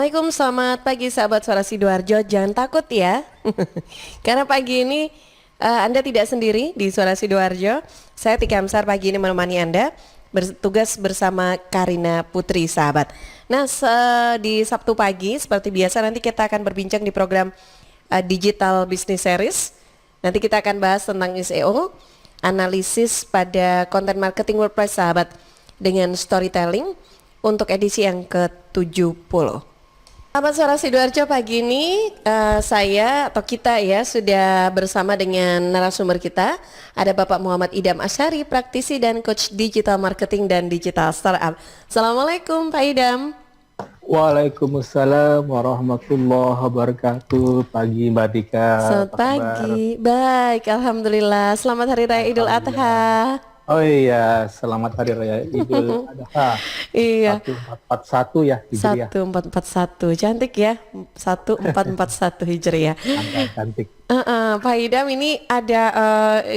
Assalamualaikum, selamat pagi sahabat Suara Sidoarjo. Jangan takut ya, karena pagi ini Anda tidak sendiri di Suara Sidoarjo. Saya Tika Amsar pagi ini menemani Anda, bertugas bersama Karina Putri sahabat. Nah, di Sabtu pagi seperti biasa nanti kita akan berbincang di program Digital Business Series. Nanti kita akan bahas tentang SEO, analisis pada content marketing WordPress sahabat, dengan storytelling untuk edisi yang ke-70. Sahabat Suara Sidoarjo, pagi ini saya atau kita ya sudah bersama dengan narasumber kita. Ada Bapak Muhammad Idham Asyari, praktisi dan coach digital marketing dan digital startup. Assalamualaikum Pak Idham. Waalaikumsalam warahmatullahi wabarakatuh. Pagi Mbak Tika. Selamat pagi. Baik, alhamdulillah. Selamat Hari Raya Idul Adha. Oh iya, selamat Hari Raya Idul Adha. Iya. 1441 ya Hijriah. 1441. Cantik ya. 1441 Hijriah. Cantik. Pak Idham ini ada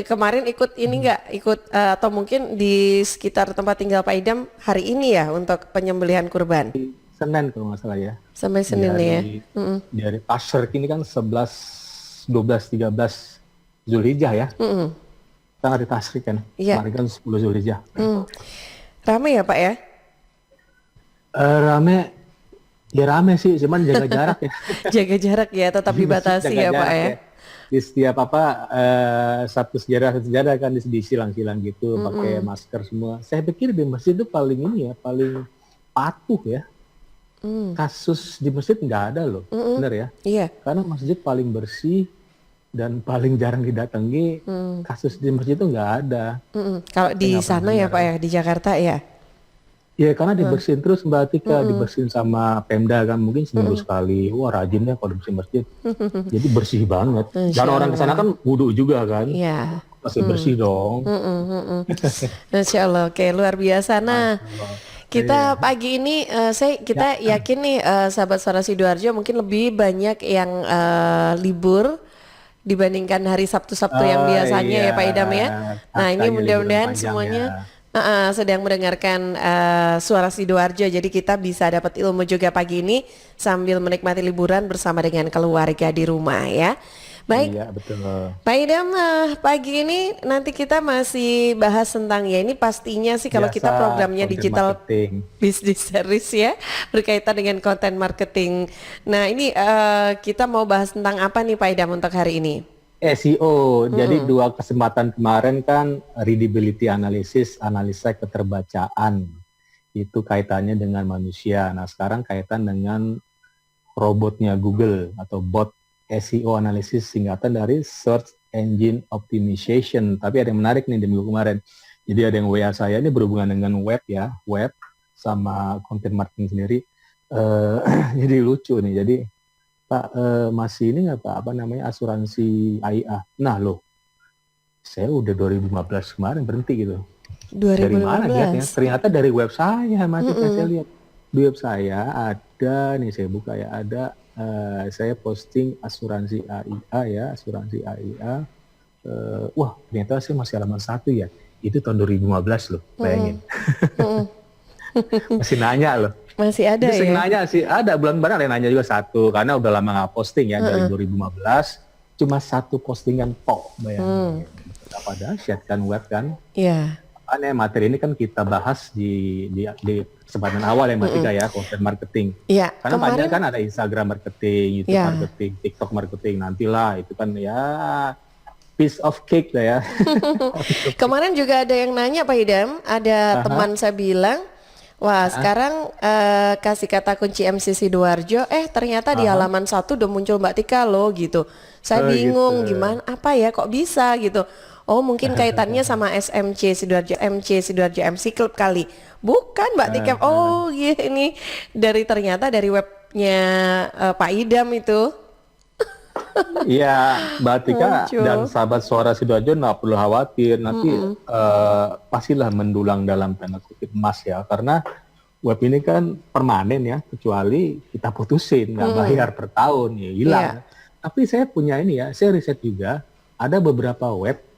kemarin ikut ini enggak? Ikut atau mungkin di sekitar tempat tinggal Pak Idham hari ini ya untuk penyembelihan kurban. Senin kalau nggak salah ya. Sampai Senin ya. Dari Tasyrik ini kan 11, 12, 13 Zulhijjah ya. Kita hari Tasyrik kan. Iya. Kemarin kan 10 Zulhijjah. Rame ya Pak ya? Rame sih, cuman jaga jarak ya. Jaga jarak ya, tetap dibatasi ya Pak ya. Di setiap satu sejarah kan disilang-silang gitu, pakai masker semua. Saya pikir di masjid itu paling paling patuh ya. Kasus di masjid nggak ada loh, benar ya? Iya. Karena masjid paling bersih dan paling jarang didatangi. Kasus di masjid itu nggak ada. Kalau di sana ya Pak ya, di Jakarta ya? Ya karena dibersihin terus Mbak Tika, dibersihin sama Pemda kan, mungkin seminggu sekali. Wah rajin ya kalau bersihin masjid. Jadi bersih banget. Dan orang kesana kan wudhu juga kan. Iya. Masih bersih dong. Masya Allah, oke luar biasa. Nah, kita pagi ini kita yakin nih sahabat Suara Sidoarjo mungkin lebih banyak yang libur dibandingkan hari Sabtu-Sabtu yang biasanya ya Pak Idham ya. Nah ini mudah-mudahan semuanya sedang mendengarkan Suara Sidoarjo, jadi kita bisa dapat ilmu juga pagi ini sambil menikmati liburan bersama dengan keluarga di rumah ya. Baik, iya, betul. Pak Idham, pagi ini nanti kita masih bahas tentang ya ini pastinya sih kalau kita programnya Digital Business Series ya, berkaitan dengan content marketing. Nah ini kita mau bahas tentang apa nih Pak Idham untuk hari ini? SEO. Jadi 2 kesempatan kemarin kan readability analysis, analisa keterbacaan. Itu kaitannya dengan manusia. Nah sekarang kaitan dengan robotnya Google atau bot SEO analisis, singkatan dari Search Engine Optimization. Tapi ada yang menarik nih di minggu kemarin. Jadi ada yang WA saya, ini berhubungan dengan web ya, web sama content marketing sendiri. Jadi lucu nih. Jadi Pak, masih ini nggak Pak, apa namanya, asuransi AIA? Nah loh, saya udah 2015 kemarin berhenti gitu. 2015? Dari mana lihatnya? Ternyata dari web saya, saya lihat. Di web saya ada, nih saya buka ya, ada saya posting asuransi AIA ya, asuransi AIA. Wah, ternyata saya masih halaman 1 ya. Itu tahun 2015 loh, bayangin. Masih nanya loh. Masih ada ya? Masih nanya sih, ada bulan-bulan ada yang nanya juga satu, karena udah lama nggak posting ya, dari 2015. Cuma 1 postingan tok, bayangin. Apa dahsyat kan web kan? Iya. Makanya materi ini kan kita bahas di kesempatan awal ya Mbak Tika ya, content marketing. Iya. Karena banyak kan ada Instagram marketing, YouTube marketing, TikTok marketing, nantilah itu kan ya piece of cake lah ya. Kemarin juga ada yang nanya Pak Idham, ada teman saya bilang, wah sekarang kasih kata kunci MC Sidoarjo, ternyata di halaman 1 udah muncul Mbak Tika loh gitu. Saya bingung gimana, apa ya kok bisa gitu. Oh mungkin kaitannya sama SMC Sidoarjo, Sidoarjo MC Club kali. Bukan Mbak Tika, oh iya ini ternyata dari webnya Pak Idham itu. Iya Mbak Tika dan sahabat Suara Sidoarjo nggak perlu khawatir, nanti pastilah mendulang dalam tanda kutip emas ya, karena web ini kan permanen ya, kecuali kita putusin, nggak bayar per tahun ya hilang. Tapi saya punya ini ya, saya riset juga, ada beberapa web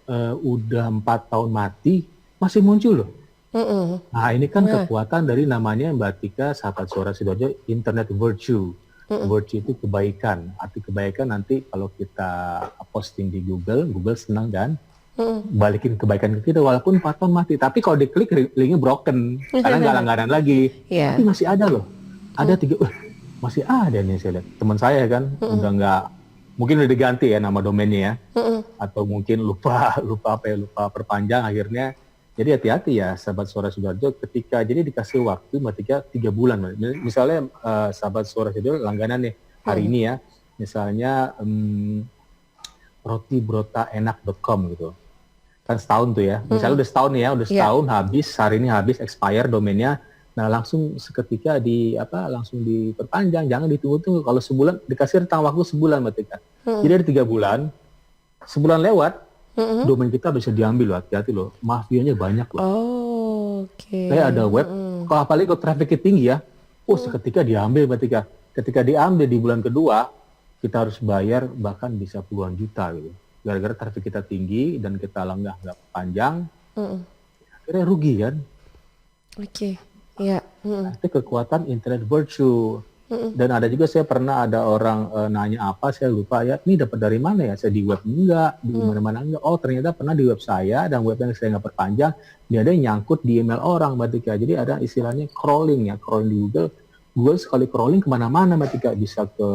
udah 4 tahun mati masih muncul loh. Mm-mm. Nah, ini kan Nah. kekuatan dari namanya Mbak Tika, sahabat suara Sidoarjo, internet virtue. Virtue itu kebaikan. Arti kebaikan nanti kalau kita posting di Google, Google senang kan? Balikin kebaikan ke kita walaupun patah mati. Tapi kalau diklik linknya broken karena nggak langganan lagi. Iya. Tapi masih ada loh. Ada tiga, masih ada nih saya lihat. Teman saya kan udah nggak, mungkin udah diganti ya nama domainnya ya. Atau mungkin lupa perpanjang akhirnya. Jadi hati-hati ya sahabat suara Sidoarjo ketika jadi dikasih waktu ketika 3 bulan. Misalnya sahabat suara Sidoarjo langganan nih hari ini ya. Misalnya rotibrotaenak.com gitu. Kan setahun tuh ya. Misalnya udah setahun ya, udah setahun habis, hari ini habis expire domainnya. Nah, langsung seketika langsung diperpanjang, jangan ditunggu-tunggu. Kalau sebulan dikasih rentang waktu sebulan Mbak. Jadi ada 3 bulan. Sebulan lewat, domain kita bisa diambil loh, hati-hati loh. Mafianya banyak loh. Oh, oke. Kayak ada web, kalau apalagi kalau trafficnya tinggi ya, seketika diambil Mbak. Ketika diambil di bulan kedua, kita harus bayar bahkan bisa puluhan juta gitu. Gara-gara traffic kita tinggi dan kita nggak panjang, akhirnya rugi kan. Oke, ya. Itu kekuatan internet virtue. Dan ada juga saya pernah ada orang nanya apa, saya lupa ya, ini dapat dari mana ya? Saya di web enggak, di mana-mana enggak. Oh ternyata pernah di web saya dan web yang saya nggak perpanjang, dia ada yang nyangkut di email orang Mbak Tika. Jadi ada istilahnya crawling ya, crawling di Google. Google sekali crawling kemana-mana Mbak Tika, bisa ke,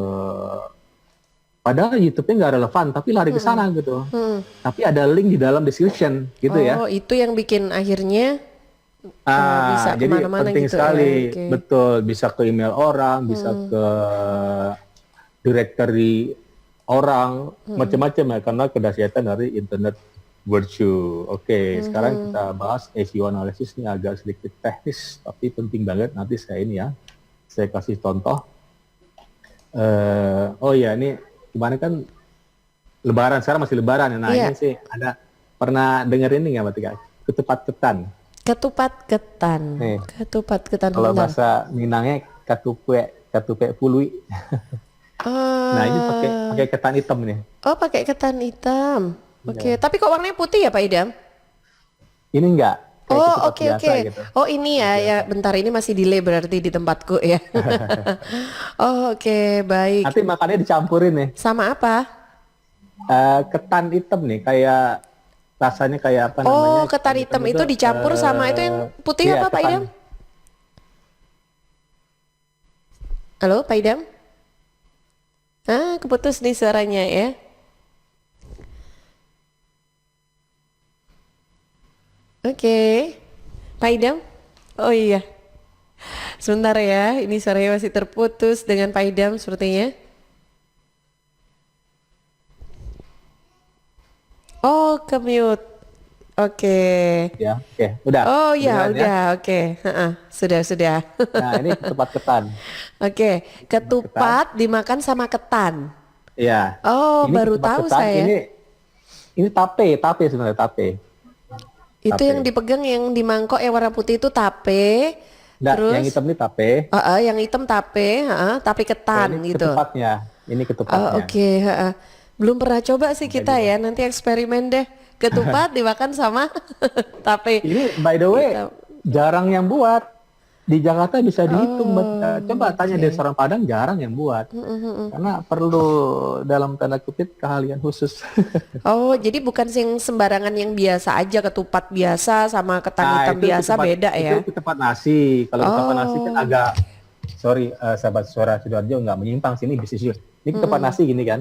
padahal YouTube-nya nggak relevan, tapi lari ke sana gitu. Tapi ada link di dalam description gitu ya. Oh, itu yang bikin akhirnya bisa Jadi kemana-mana penting gitu sekali, ya. Oke. betul, bisa ke email orang, bisa ke directory orang, macam-macam ya, karena kedahsyatan dari internet virtue. Oke, sekarang kita bahas SEO analysis, ini agak sedikit teknis, tapi penting banget. Nanti saya saya kasih contoh. Oh ya, ini gimana kan Lebaran, sekarang masih Lebaran. Nah ini sih ada, pernah dengar ini nggak Mbak Tika? Ketupat ketan. Ketupat ketan. Ketupat ketan. Kalau bahasa Minangnya katupe pului. Nah ini pakai ketan hitam nih. Oh, pakai ketan hitam. Oke, tapi kok warnanya putih ya Pak Idam? Ini enggak. Oh, oke. Gitu. Oh, ini ya, bentar, ini masih delay berarti di tempatku ya. Oh, oke, baik. Nanti makannya dicampurin nih. Sama apa? Ketan hitam nih, kayak rasanya kayak apa namanya? Oh, ketan hitam itu dicampur sama itu yang putih apa Pak Idam? Halo Pak Idam? Keputus nih suaranya ya. Oke, Pak Idam? Oh iya, sebentar ya, ini suaranya masih terputus dengan Pak Idam sepertinya. Oh, ke-mute. Oke. Ya, oke, udah. Oh ya, Beneran udah, oke. Sudah. Nah, ini ketupat ketan. Oke, ketupat dimakan sama ketan. Iya. Oh, Ini baru ketupat tahu ketan, saya. Ini tape sebenarnya, tape. Itu yang dipegang yang di mangkok yang warna putih itu tape. Nggak, Terus yang hitam ini tape. yang hitam tape, tape ketan Ini gitu. ketupatnya. Ini ketupatnya. Oh, oke, belum pernah coba sih kita ya. Nanti eksperimen deh. Ketupat dimakan sama tape. Ini by the way Hitam. jarang yang buat. Di Jakarta bisa dihitung, coba tanya deh orang Padang, jarang yang buat. Karena perlu dalam tanda kutip keahlian khusus. Oh, jadi bukan sing sembarangan yang biasa aja, ketupat biasa sama ketan hitam itu biasa beda ya. Itu ketupat nasi. Kalau ketupat nasi kan agak, sorry sahabat suara Sidoarjo nggak menyimpang sini bisnis juga. Ini ketupat nasi gini kan.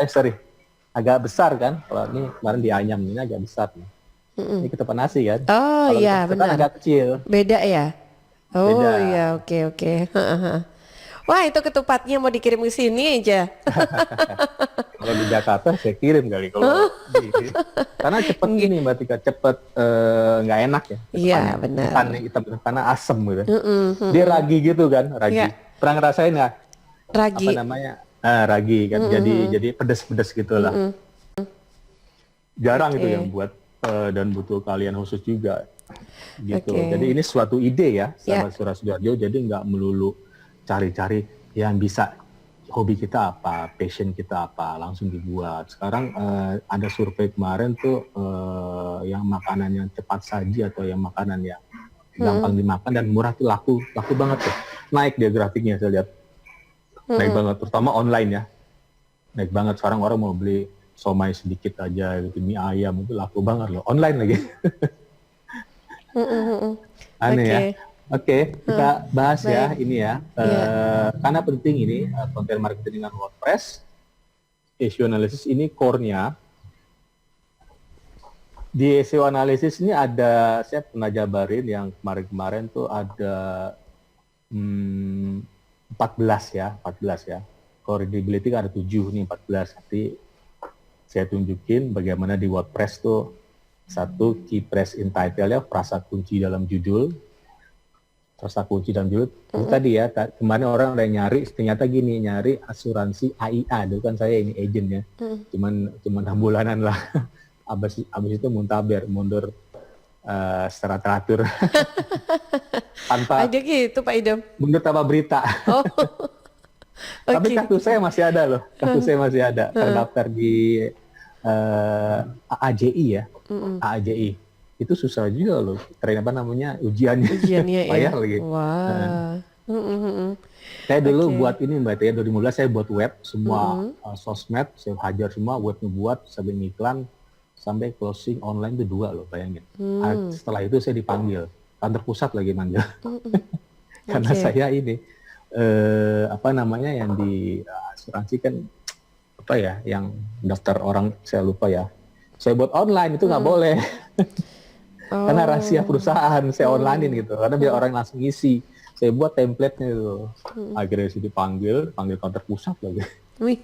Sorry, agak besar kan. Kalau ini kemarin di ayam ini agak besar nih. Ini ketupat nasi kan. Oh Kalau iya, ketupat benar. agak kecil. Beda ya. Oh Beda. iya, oke. Wah, itu ketupatnya mau dikirim ke sini aja. Kalau di Jakarta saya kirim kali kalau karena cepet ini Mbak Tika, cepet nggak enak ya. Iya, benar. Ketan hitam karena asem gitu. Dia ragi gitu kan, ragi. Iya. Pernah ngerasain nggak? Ragi. Apa namanya? Ragi kan. Jadi pedes-pedes gitulah. Jarang itu yang buat dan butuh kalian khusus juga. Gitu. Oke. Jadi ini suatu ide ya, sahabat Suara Sidoarjo. Jadi nggak melulu cari-cari yang bisa hobi kita apa, passion kita apa, langsung dibuat. Sekarang ada survei kemarin tuh yang makanan yang cepat saji atau yang makanan yang gampang dimakan dan murah tuh laku banget tuh. Naik dia grafiknya saya lihat. Naik banget, terutama online ya. Naik banget, sekarang orang mau beli somai sedikit aja gitu, mie ayam itu laku banget loh. Online lagi. Aneh ya. Oke, kita bahas ya ini ya. Karena penting ini konten marketing dengan WordPress. SEO analysis ini core-nya. Di SEO analysis ini ada, saya pernah jabarin yang kemarin-kemarin tuh ada 14 ya. Credibility ada 7 nih, 14. Nanti saya tunjukin bagaimana di WordPress tuh satu key phrase in title ya, frasa kunci dalam judul. Frasa kunci dalam judul. Itu tadi ya, kemarin orang ada yang nyari, ternyata gini, nyari asuransi AIA. Itu kan saya ini agentnya. Cuman 6 bulanan lah. Abis itu mundur secara teratur. Tanpa Ada gitu Pak Idam. mundur tanpa berita. Oh. Tapi Oke. kartu saya masih ada loh. Terdaftar di AAJI ya. AAJI. Itu susah juga loh. Ujiannya. Ujiannya ya. Payah lagi. Wah. Saya dulu buat ini Mbak Tia, 2015 saya buat web semua sosmed, saya hajar semua web ngebuat sampai iklan sampai closing online itu 2 loh, bayangin. Setelah itu saya dipanggil, kantor pusat lagi manggil. Karena saya ini yang di asuransi kan yang daftar orang saya lupa ya. Saya buat online itu nggak boleh. Karena rahasia perusahaan saya onlinein gitu. Karena biar orang langsung ngisi. Saya buat template-nya itu. Akhirnya saya dipanggil kantor pusat lagi. Wih.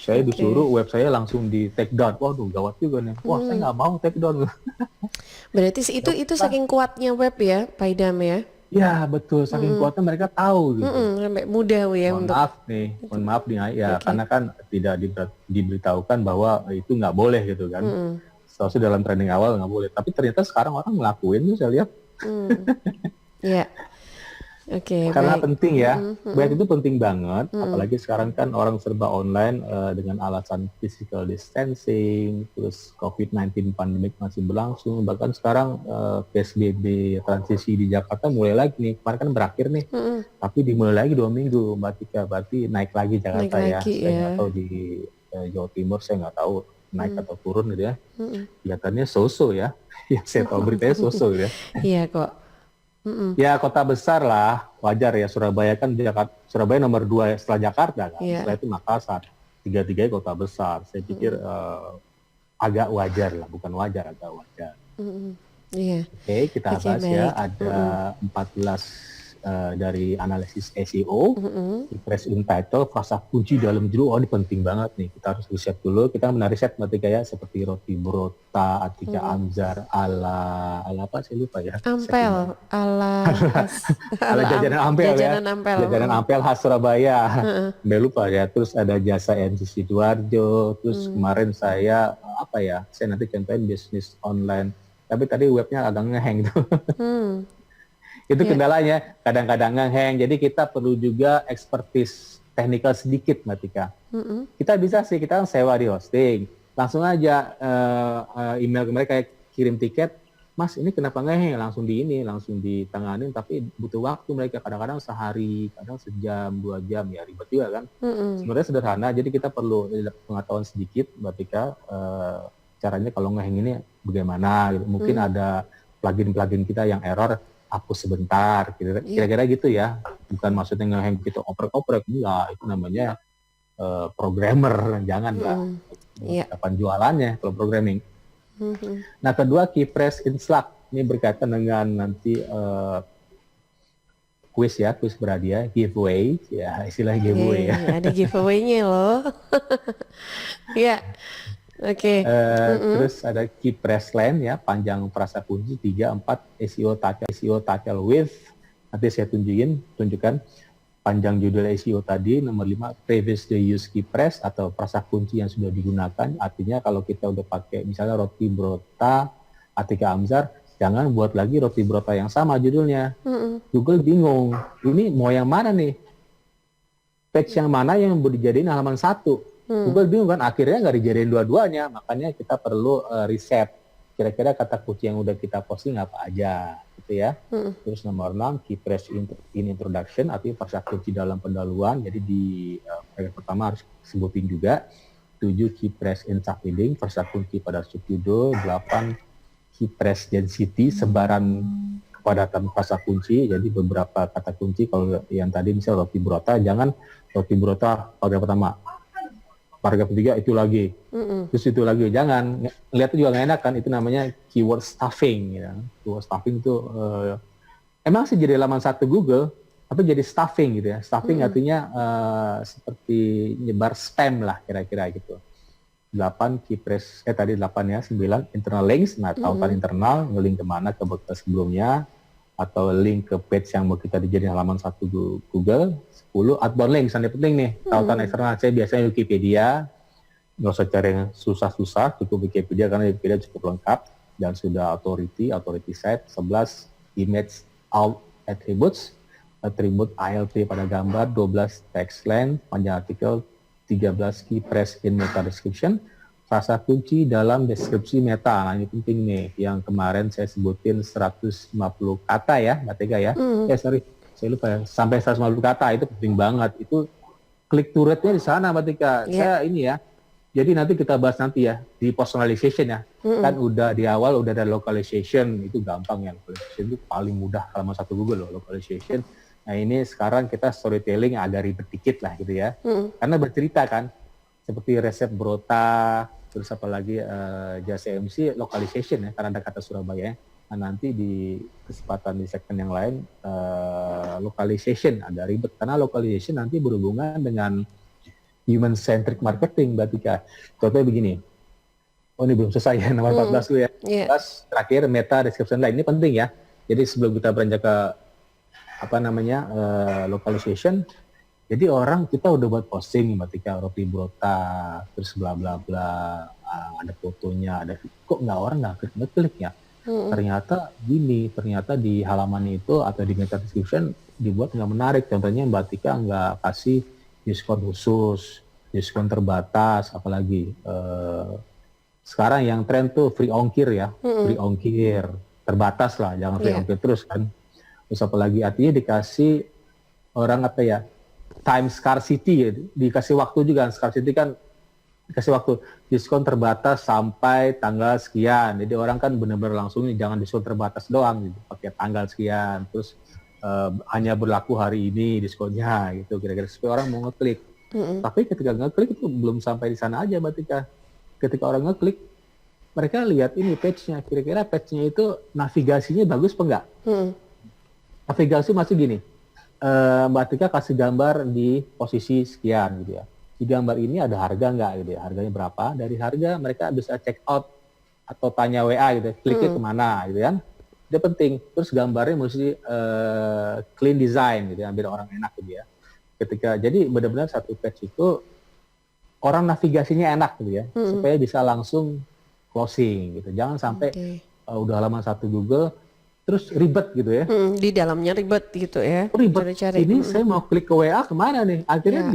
Saya disuruh web saya langsung di take down. Waduh, gawat juga nih. Wah, saya nggak mau take down. Berarti itu saking kuatnya web ya, Pak Idam ya? Ya betul, saking kuatnya mereka tahu gitu. Sampai mudah ya Mohon untuk. maaf nih ya, karena kan tidak diberitahukan bahwa itu nggak boleh gitu kan. Seharusnya dalam training awal nggak boleh, tapi ternyata sekarang orang ngelakuin tuh saya lihat. Ya. Oke. Karena Baik. penting ya, web itu penting banget, apalagi sekarang kan orang serba online dengan alasan physical distancing, terus COVID-19 pandemik masih berlangsung, bahkan sekarang PSBB transisi di Jakarta mulai lagi nih, kemarin kan berakhir nih, tapi dimulai lagi 2 minggu, Mbak Tika, berarti naik lagi Jakarta ya, saya nggak tahu di Jawa Timur, saya nggak tahu naik atau turun gitu ya, kelihatannya so-so ya, yang saya tahu beritanya so-so ya. Iya kok. Ya kota besar lah, wajar ya. Surabaya kan Surabaya nomor 2 setelah Jakarta kan. Setelah itu Makassar, 3-3 kota besar. Saya pikir agak wajar lah, bukan wajar, agak wajar. Iya. Oke, kita bahas ya. Ada 14 dari analisis SEO, press in title, frasa kunci dalam judul. Oh ini penting banget nih. Kita harus riset dulu. Kita benar riset berarti kayak seperti Roti Brota, Atika Amzar, ala apa saya lupa ya. Ampel, ala jajanan Ampel ya. Jajanan Ampel khas Surabaya. Mbak lupa ya. Terus ada jasa MC Sidoarjo. Terus kemarin saya saya nanti contohin bisnis online. Tapi tadi webnya agak ngehang gitu. Itu kendalanya, kadang-kadang ngehang. Jadi kita perlu juga expertise technical sedikit, Mbak Tika. Kita bisa sih, kita sewa di hosting. Langsung aja email ke mereka, kirim tiket, Mas ini kenapa ngehang? Langsung ditanganin, tapi butuh waktu mereka. Kadang-kadang sehari, kadang sejam, 2 jam, ya ribet juga kan. Sebenarnya sederhana, jadi kita perlu pengetahuan sedikit, Mbak Tika, caranya kalau ngehang ini bagaimana. Gitu. Mungkin ada plugin-plugin kita yang error, hapus sebentar, kira-kira gitu ya. Bukan maksudnya ngehang kita oprek-oprek, enggak, itu namanya programmer, jangan lah. Kapan jualannya kalau programming. Nah kedua, key phrase in Slack, ini berkaitan dengan nanti kuis berhadiah, giveaway, ya istilah giveaway ya. Ada giveaway-nya loh. Ya. Oke. Terus ada key phrase line ya, panjang frasa kunci 3, 4 SEO title with. Nanti saya tunjukkan panjang judul SEO tadi. Nomor 5 previously used key phrase atau frasa kunci yang sudah digunakan. Artinya kalau kita udah pakai misalnya Roti Brota, Atika Amzar, jangan buat lagi Roti Brota yang sama judulnya. Google bingung. Ini mau yang mana nih? page yang mana yang mau dijadiin halaman 1. Google bingung kan, akhirnya nggak dijadiin dua-duanya, makanya kita perlu riset kira-kira kata kunci yang udah kita posting apa aja gitu ya. Terus nomor 6 key phrase in introduction, artinya kata kunci dalam pendahuluan, jadi di paragraf pertama harus sebutin juga. 7 key phrase in subheading, kata kunci pada subjudul. 8 key phrase density, sebaran kepadatan kata kunci. Jadi beberapa kata kunci, kalau yang tadi misalnya roti burota, jangan roti burota paragraf pertama, paragraf ketiga itu lagi, terus itu lagi, jangan. Lihat juga nggak enak kan, itu namanya keyword stuffing. Ya. Keyword stuffing itu emang sih jadi halaman 1 Google, tapi jadi stuffing gitu ya. Stuffing artinya seperti nyebar spam lah kira-kira gitu. 8 key phrase, tadi 8 ya, 9 internal links, nah tautan internal, nge-link kemana ke berita sebelumnya, atau link ke page yang mau kita dijadiin halaman 1 Google. 10 outbound links, yang penting nih, tautan eksternal. Saya biasanya Wikipedia, nggak usah cari yang susah-susah, cukup Wikipedia karena Wikipedia cukup lengkap dan sudah authority site. 11 image alt attributes, atribut ALT pada gambar. 12 text length, panjang artikel. 13 key phrase in meta description, kata kunci dalam deskripsi meta. Nah ini penting nih, yang kemarin saya sebutin 150 kata ya, Mbak Tega ya. Saya lupa ya, sampai 150 kata itu penting banget. Itu click to rate-nya di sana, Mbak Tega. Saya ini ya, jadi nanti kita bahas nanti ya, di personalization ya. Kan udah di awal udah ada localization, itu gampang ya. Localization itu paling mudah kalau mau 1 Google loh, localization. Nah ini sekarang kita storytelling agak ribet dikit lah gitu ya. Karena bercerita kan, seperti resep brota, terus apalagi jasa MC, localization ya, karena ada kata Surabaya ya. Nah, nanti di kesempatan di segmen yang lain, localization agak ribet, karena localization nanti berhubungan dengan human-centric marketing, Mbak Tika. Contohnya begini, oh ini belum selesai ya, nomor 14 dulu ya. 14, terakhir meta description line, ini penting ya. Jadi sebelum kita beranjak ke localization, jadi orang kita udah buat posting Mbak Tika, roti brota, terus bla bla bla, ada fotonya, ada kok orang nggak klik ya. Ternyata di halaman itu atau di meta description dibuat nggak menarik. Contohnya Mbak Tika nggak kasih diskon khusus, diskon terbatas, apalagi sekarang yang tren tuh free ongkir ya, free ongkir terbatas lah, jangan free ongkir terus kan. Terus apalagi artinya dikasih orang time scarcity ya, dikasih waktu juga. Scarcity kan dikasih waktu, diskon terbatas sampai tanggal sekian. Jadi orang kan benar-benar langsung jangan diskon terbatas doang gitu, pakai tanggal sekian. Terus hanya berlaku hari ini diskonnya gitu, kira-kira supaya orang mau ngeklik. Tapi ketika ngeklik itu belum sampai di sana aja, Mbak Tika. Ketika orang ngeklik, mereka lihat ini page-nya, kira-kira page-nya itu navigasinya bagus apa enggak? Navigasi masih gini, Mbak Tika kasih gambar di posisi sekian gitu ya. Di gambar ini ada harga nggak gitu ya, harganya berapa? Dari harga mereka bisa check out atau tanya WA gitu, kliknya kemana gitu kan. Itu penting. Terus gambarnya mesti clean design gitu ya, biar orang enak gitu ya. Jadi benar-benar satu page itu orang navigasinya enak gitu ya, supaya bisa langsung closing gitu. Jangan sampai udah halaman 1 Google terus ribet gitu ya. Di dalamnya ribet gitu ya. Ribet. Cari-cari. Ini saya mau klik ke WA kemana nih? Akhirnya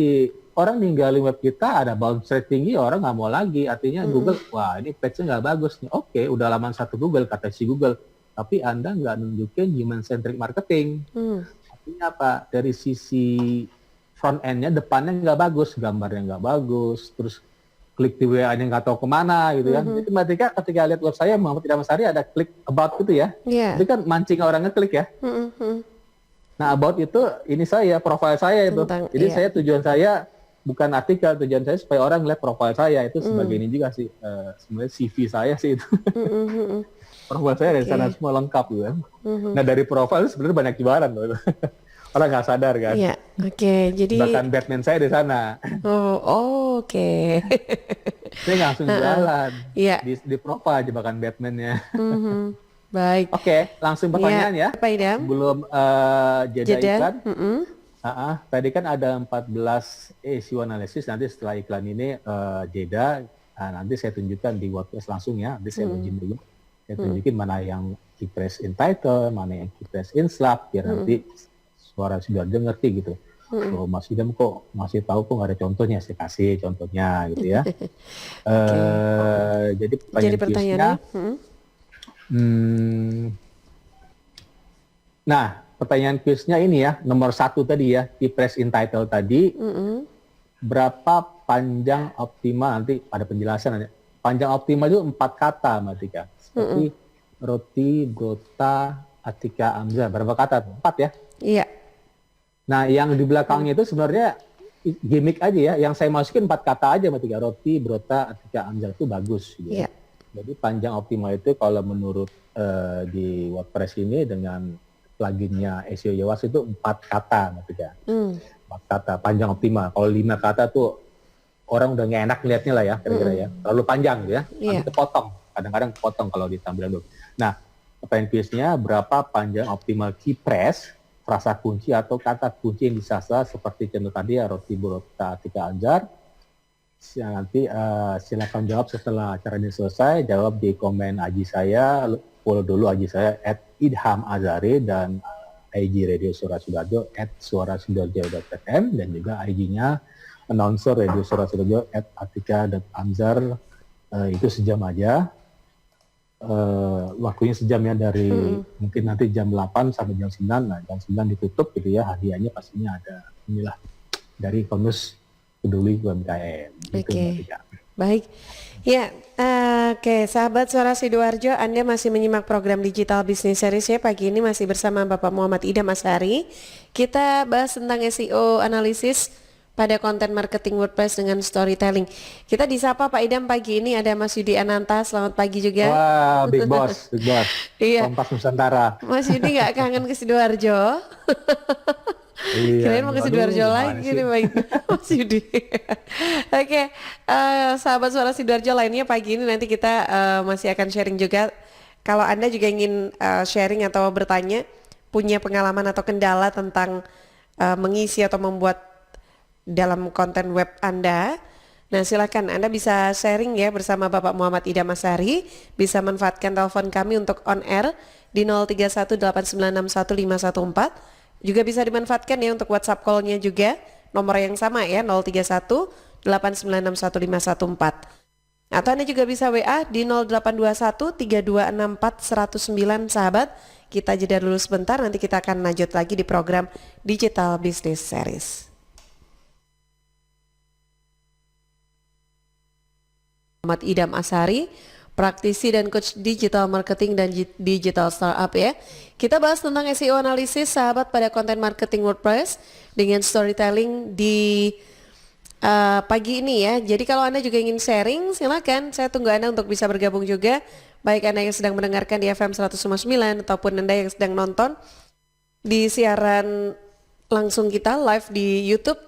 orang ninggalin web kita, ada bounce rate tinggi, orang nggak mau lagi. Artinya Google, wah ini page-nya nggak bagus nih. Oke, udah halaman 1 Google, kata si Google. Tapi Anda nggak nunjukin human-centric marketing. Artinya apa? Dari sisi front end-nya, depannya nggak bagus, gambarnya nggak bagus, terus klik di WA-nya nggak tahu kemana gitu kan. Itu Mbak Tika ketika lihat web saya Muhammad Idham Ashari ada klik about gitu ya. Itu kan mancing orang ngeklik ya. Nah about itu ini saya, profil saya itu. Jadi saya tujuan saya bukan artikel, tujuan saya supaya orang lihat profil saya itu sebagai ini juga sih. Sebenarnya CV saya sih itu. Profil saya dari sana semua lengkap gitu kan. Nah dari profil sebenarnya banyak jualan loh. Orang nggak sadar kan. Iya, jadi bahkan Batman saya di sana. Oke. Saya nggak langsung jualan. Iya. Di profile aja bahkan Batman-nya. Baik. Oke, langsung pertanyaan ya. Pak Idham. Belum jeda iklan. Tadi kan ada 14 SEO analisis. Nanti setelah iklan ini jeda. Nanti saya tunjukkan di WordPress langsung ya. Nanti saya login dulu. Saya tunjukin mana yang key phrase in title, mana yang key phrase in slab, biar nanti suara Sidoarjo ngerti gitu. Oh, Mas Idam kok masih tahu kok nggak ada contohnya, saya kasih contohnya gitu ya. Oke. Jadi Jadi pertanyaan kuisnya, pertanyaannya, hmm, nah pertanyaan kuisnya ini ya, nomor 1 tadi ya, Keypress in title tadi, berapa panjang optimal, nanti pada penjelasan nanti. Panjang optimal itu 4 kata, Mbak Tika. Seperti roti, brota, Atika, Amza. Berapa kata? 4 ya. iya. Nah, yang di belakangnya itu sebenarnya gimmick aja ya. Yang saya masukin 4 kata aja, Mbak Tika. Roti, brota, Atika, Amza itu bagus gitu ya. Iya. Jadi panjang optimal itu kalau menurut di WordPress ini dengan pluginnya SEO Yawas itu 4 kata, Mbak Tika. 4 kata panjang optimal. Kalau 5 kata tuh orang udah nggak enak lihatnya lah ya, kira-kira ya. Terlalu panjang gitu ya. Nanti Iya. kepotong. Kadang-kadang kepotong kalau ditambahin dulu. Nah, pertanyaan kuisnya, berapa panjang optimal keypress, frasa kunci atau kata kunci yang disasar seperti contoh tadi ya, roti, brota, Atika, Anjar. Nanti silakan jawab setelah acara ini selesai. Jawab di komen IG saya, follow dulu IG saya @idhamazari dan IG Radio Suara Sidoarjo @suarasidoarjo.fm dan juga IG-nya announcer Radio Suara Sidoarjo @atika.amzar. Itu sejam aja. Waktunya sejam ya, dari mungkin nanti jam 8 sampai jam 9. Nah, jam 9 ditutup gitu ya, hadiahnya pastinya ada inilah dari Konus Peduli UMKM. Gitu, Oke. Mbak Tika. Baik. Ya, oke, sahabat Suara Sidoarjo, Anda masih menyimak program Digital Business Series ya. Pagi ini masih bersama Bapak Muhammad Idam Ashari. Kita bahas tentang SEO analisis pada konten marketing WordPress dengan storytelling. Kita disapa Pak Idam pagi ini, ada Mas Yudi Ananta. Selamat pagi juga. Wah, Big Boss, Big Boss. Iya, Kompas Nusantara. Mas Yudi nggak kangen ke Sidoarjo? Iya, Kirain mau ke aduh, Sidoarjo gimana lagi sih? nih baik Mas Yudi. Oke, sahabat Suara Sidoarjo lainnya pagi ini nanti kita masih akan sharing juga. Kalau Anda juga ingin sharing atau bertanya, punya pengalaman atau kendala tentang mengisi atau membuat dalam konten web Anda, nah silakan Anda bisa sharing ya bersama Bapak Muhammad Idam Ashari. Bisa manfaatkan telepon kami untuk on air di 0318961514. Juga bisa dimanfaatkan ya untuk WhatsApp call-nya juga, nomor yang sama ya, 0318961514. Atau Anda juga bisa WA di 08213264 sahabat. Kita jeda dulu sebentar, nanti kita akan lanjut lagi di program Digital Business Series. Muhammad Idam Ashari, praktisi dan coach digital marketing dan digital startup ya. Kita bahas tentang SEO analisis sahabat pada konten marketing WordPress dengan storytelling di pagi ini ya. Jadi kalau Anda juga ingin sharing, silakan. Saya tunggu Anda untuk bisa bergabung juga. Baik Anda yang sedang mendengarkan di FM 159 ataupun Anda yang sedang nonton di siaran langsung kita live di YouTube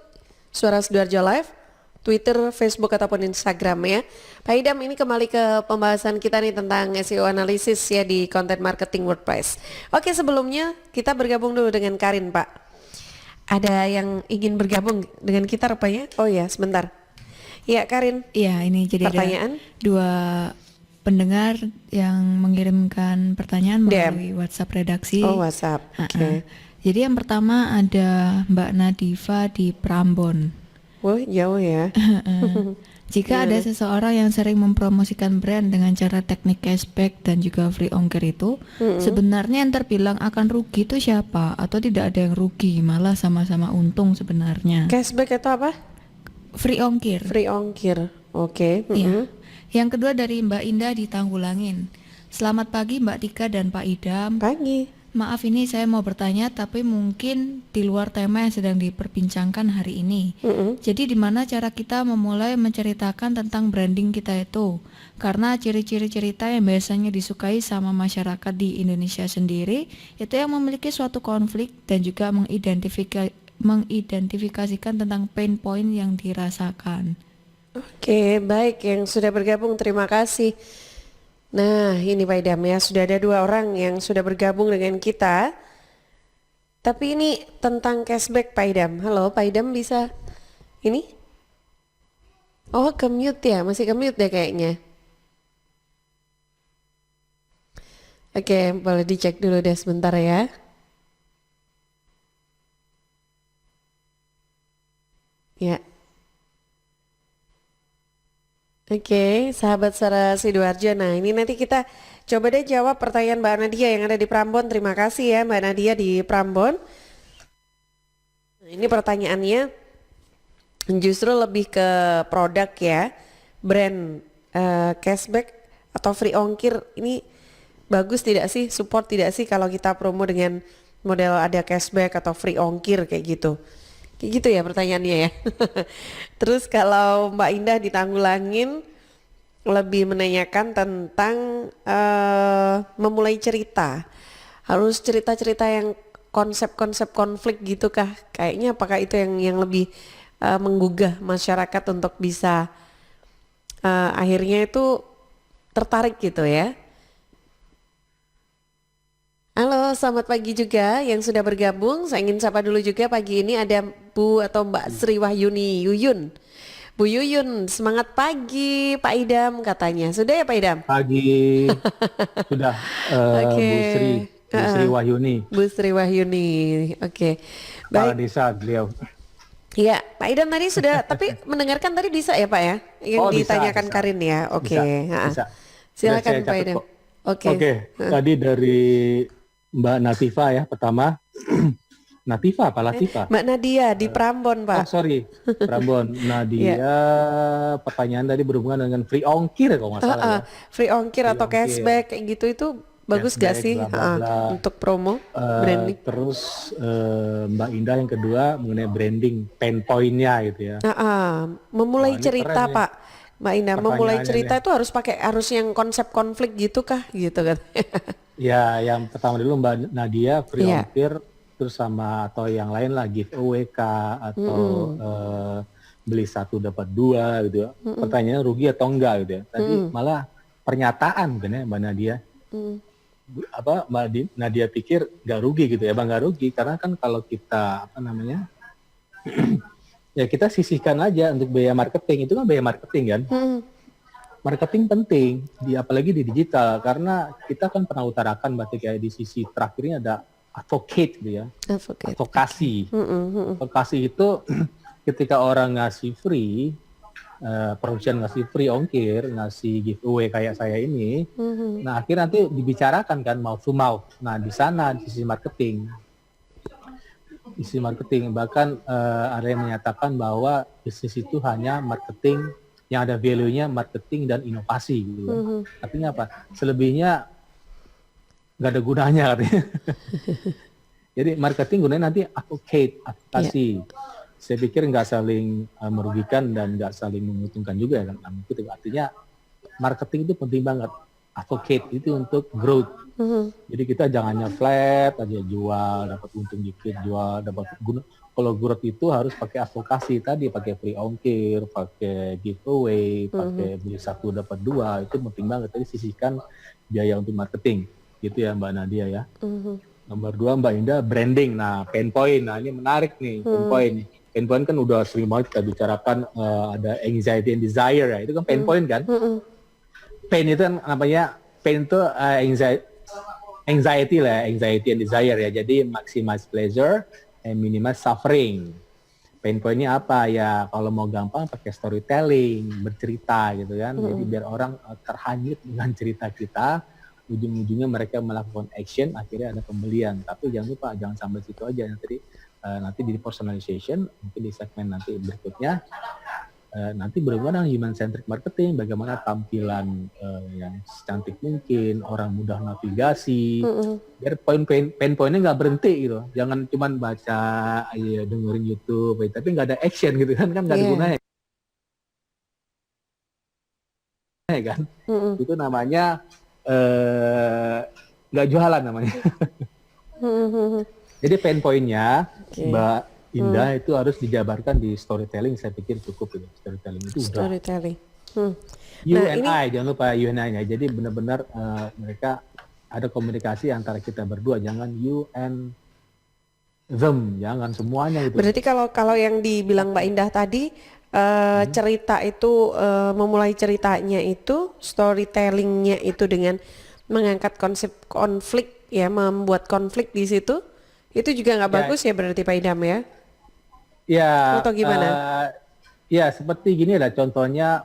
Suara Sidoarjo Live, Twitter, Facebook ataupun Instagram ya. Pak Idam, ini kembali ke pembahasan kita nih tentang SEO analisis ya di content marketing WordPress. Oke, sebelumnya kita bergabung dulu dengan Karin, Pak. Ada yang ingin bergabung dengan kita rupanya? Oh ya, sebentar. Ya, Karin. Iya, ini jadi Pertanyaan? ada 2 pendengar yang mengirimkan pertanyaan DM. melalui WhatsApp redaksi. Oh, WhatsApp. Oke. Jadi yang pertama ada Mbak Nadifa di Prambon. Wah, jauh ya. Jika ada seseorang yang sering mempromosikan brand dengan cara teknik cashback dan juga free ongkir itu, sebenarnya yang terbilang akan rugi itu siapa? Atau tidak ada yang rugi, malah sama-sama untung sebenarnya. Cashback itu apa? Free ongkir. Free ongkir. Oke. Iya. Yang kedua dari Mbak Indah di Tanggulangin. Selamat pagi Mbak Tika dan Pak Idam. Pagi. Maaf ini saya mau bertanya tapi mungkin di luar tema yang sedang diperbincangkan hari ini. Jadi di mana cara kita memulai menceritakan tentang branding kita itu? Karena ciri-ciri cerita yang biasanya disukai sama masyarakat di Indonesia sendiri itu yang memiliki suatu konflik dan juga mengidentifikasikan tentang pain point yang dirasakan. Oke, baik yang sudah bergabung terima kasih. Nah, ini Pak Idam ya, sudah ada 2 orang yang sudah bergabung dengan kita. Tapi ini tentang cashback Pak Idam. Halo Pak Idam, bisa ini? Oh, ke mute ya, masih ke mute deh kayaknya. Oke, boleh dicek dulu deh sebentar ya. Ya. Oke, sahabat Suara Sidoarjo. Nah, ini nanti kita coba deh jawab pertanyaan Mbak Nadia yang ada di Prambon. Terima kasih ya Mbak Nadia di Prambon. Nah, ini pertanyaannya justru lebih ke produk ya, brand cashback atau free ongkir ini bagus tidak sih, support tidak sih kalau kita promo dengan model ada cashback atau free ongkir kayak gitu. Kayak gitu ya pertanyaannya ya. Terus kalau Mbak Indah ditanggulangin lebih menanyakan tentang memulai cerita. Harus cerita-cerita yang konsep-konsep konflik gitu kah? Kayaknya apakah itu yang lebih menggugah masyarakat untuk bisa akhirnya itu tertarik gitu ya. Halo, selamat pagi juga yang sudah bergabung. Saya ingin sapa dulu juga pagi ini ada Bu atau Mbak Sri Wahyuni Yuyun. Bu Yuyun, semangat pagi Pak Idam katanya. Sudah ya Pak Idam? Pagi sudah Oke. Bu Sri Wahyuni, Bu Sri Wahyuni. Oke. kepala Baik. desa beliau. Iya, Pak Idam tadi sudah tapi mendengarkan tadi bisa ya Pak ya? Yang Oh, bisa, ditanyakan bisa. Karin ya. Oke, Bisa, ha-ha. bisa. Silakan Saya Pak catat Idam. kok. Oke. Oke, tadi dari Mbak Natifa ya pertama. Natifa apa Latifa? Mbak Nadia di Prambon, Oh Pak. sorry, Prambon. Nadia, pertanyaan tadi berhubungan dengan free ongkir kalau nggak salah ya. Free ongkir Free atau ongkir. cashback kayak gitu itu bagus gak Cashback, sih bla, bla, bla. untuk promo branding? Terus Mbak Indah yang kedua mengenai branding, pain point-nya gitu ya. Memulai Wah, ini cerita keren nih Pak, Mbak Indah, memulai pertanyaannya cerita nih. itu harus yang konsep konflik gitu kah gitu kan? Ya, yang pertama dulu Mbak Nadia free Iya. ongkir, terus sama atau yang lain lah giveaway kah atau beli satu dapat dua gitu ya. Pertanyaannya rugi atau enggak gitu ya. Tadi malah pernyataan kan ya Mbak Nadia. Nadia pikir nggak rugi gitu ya, Bang, nggak rugi karena kan kalau kita ya kita sisihkan aja untuk biaya marketing, itu kan biaya marketing kan. Marketing penting, apalagi di digital, karena kita kan pernah utarakan berarti kayak di sisi terakhirnya ada advocate gitu ya, Advocate. advokasi. Advokasi itu ketika orang ngasih free, perusahaan ngasih free ongkir, ngasih giveaway kayak saya ini, nah akhirnya nanti dibicarakan kan mouth to mouth. Nah di sana di sisi marketing, bahkan ada yang menyatakan bahwa bisnis itu hanya marketing yang ada value-nya marketing dan inovasi gitu. Artinya apa? Selebihnya nggak ada gunanya katanya. Jadi marketing gunanya nanti advokasi. Saya pikir nggak saling merugikan dan nggak saling menguntungkan juga ya kan. Artinya marketing itu penting banget. Advocate itu untuk growth. Jadi kita jangannya flat aja jual, dapat untung dikit, jual, dapat guna. Kalau growth itu harus pakai advokasi tadi, pakai free ongkir, pakai giveaway, pakai beli satu dapat dua, itu penting banget. Tadi sisihkan biaya untuk marketing, gitu ya Mbak Nadia ya. Nomor dua Mbak Indah branding. Nah pain point, nah ini menarik nih pain point. Pain point kan udah sering banget kita bicarakan ada anxiety and desire ya, itu kan pain point kan. Pain itu kan namanya pain itu anxiety and desire ya. Jadi maximize pleasure and minimize suffering. Pain point-nya apa ya? Kalau mau gampang pakai storytelling, bercerita gitu kan. Jadi biar orang terhanyut dengan cerita kita, ujung-ujungnya mereka melakukan action, akhirnya ada pembelian. Tapi jangan lupa, jangan sampai situ aja. Nanti di personalization, mungkin di segmen nanti berikutnya, nanti berhubungan dengan human centric marketing, bagaimana tampilan yang secantik mungkin, orang mudah navigasi, biar pain point-nya nggak berhenti gitu. Jangan cuma baca, dengerin YouTube, tapi nggak ada action gitu kan nggak ada gunanya kan. Itu namanya nggak jualan namanya. Jadi pain point-nya Mbak Indah itu harus dijabarkan di storytelling, saya pikir cukup itu. Storytelling itu udah. Storytelling. You and I, jangan lupa you and I-nya. Jadi benar-benar mereka ada komunikasi antara kita berdua, jangan you and them, jangan semuanya gitu. Berarti kalau yang dibilang Mbak Indah tadi cerita itu memulai ceritanya itu storytellingnya itu dengan mengangkat konsep konflik ya, membuat konflik di situ, itu juga nggak bagus ya berarti Pak Idam ya? Ya, Atau gimana? ya seperti gini lah contohnya